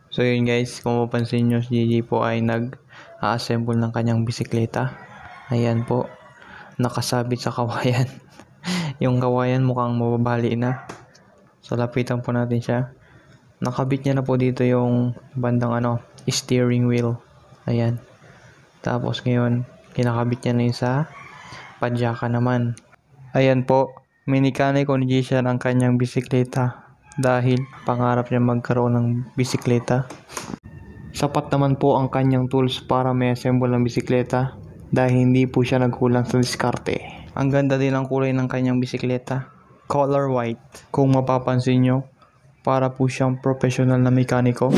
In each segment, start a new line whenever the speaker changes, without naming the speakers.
So yun guys, kung mapansin nyo, si JJ po ay nag-assemble ng kanyang bisikleta. Ayan po, nakasabit sa kawayan. Yung kawayan mukhang mababali na. So lapitan po natin siya. Nakabit niya na po dito yung bandang steering wheel. Ayan. Tapos ngayon, kinakabit niya na yung sa padyaka naman. Ayan po, minikanay condition ang kanyang bisikleta dahil pangarap niya magkaroon ng bisikleta. Sapat naman po ang kanyang tools para may assemble ng bisikleta dahil hindi po siya nagkulang sa diskarte. Ang ganda din ang kulay ng kanyang bisikleta, color white. Kung mapapansin nyo, para po siyang professional na mekaniko.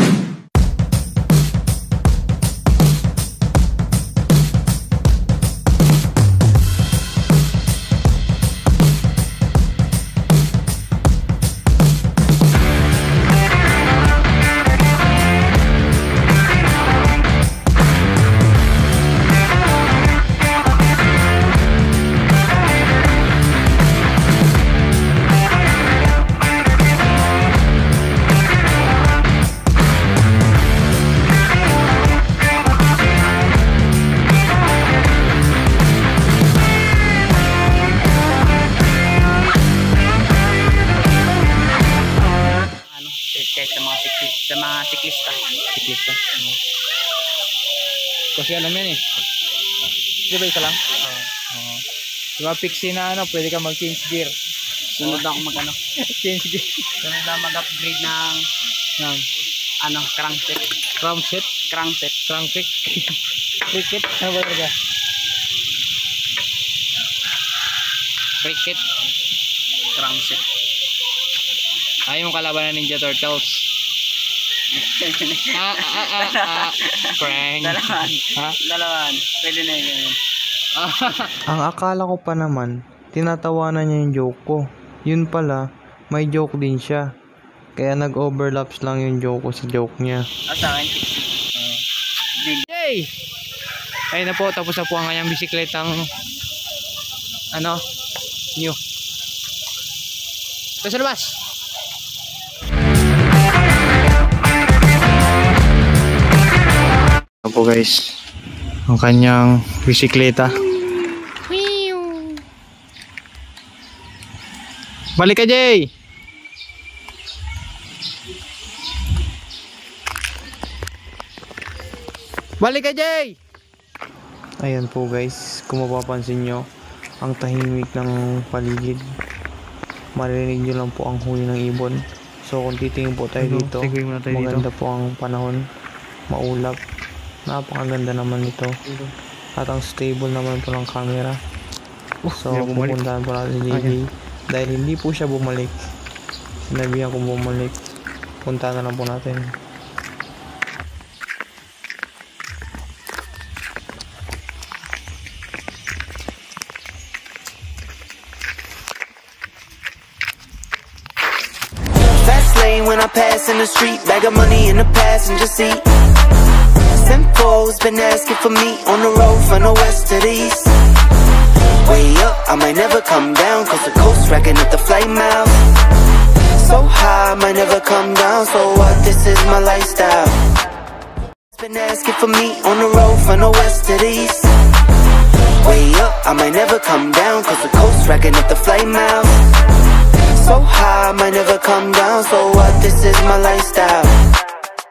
Sa mga siklista.
Kasi alam yan eh. Di ba isa lang? Diba fixie na pwede ka mag-change gear.
Sunod ako
Change gear.
Sunod na mag-upgrade ng crankset.
Crankset. Cricket. Ano ba talaga?
Cricket. Crankset.
Ayaw mong kalaban ng Ninja Turtles. Crank.
Dalawan. Pwede na yun.
Ang akala ko pa naman, tinatawanan niya yung joke ko. Yun pala, may joke din siya. Kaya nag-overlaps lang yung joke ko sa joke niya.
Sa akin,
Yay! Ayun na po, tapos na po ang kanyang bisikletang new. Ito sa labas! Ito po guys, ang kanyang bisikleta. Balik ka, Jay! Balik ka, Jay! Ayan po guys, kung mapapansin nyo, ang tahimik ng paligid. Marinig nyo lang po ang huni ng ibon. So kung titingin po tayo dito, maganda po ang panahon, maulap. Napakaganda naman ito. At ang stable naman po ng camera. So pupuntahan po natin si JJ. Dahil hindi po siya bumalik, sinabihan kong bumalik, puntahan na lang po natin.
Fast lane when I pass in the street, bag of money in the passenger seat. Simcoe's been asking for me on the road from the west to the east. Way up, I might never come down, cause the coast racking up the flight miles. So high, I might never come down, so what, this is my lifestyle. Been asking for me on the road from the west to the east. Way up, I might never come down, cause the coast racking up the flight miles. So high, I might never come down, so what, this is my lifestyle.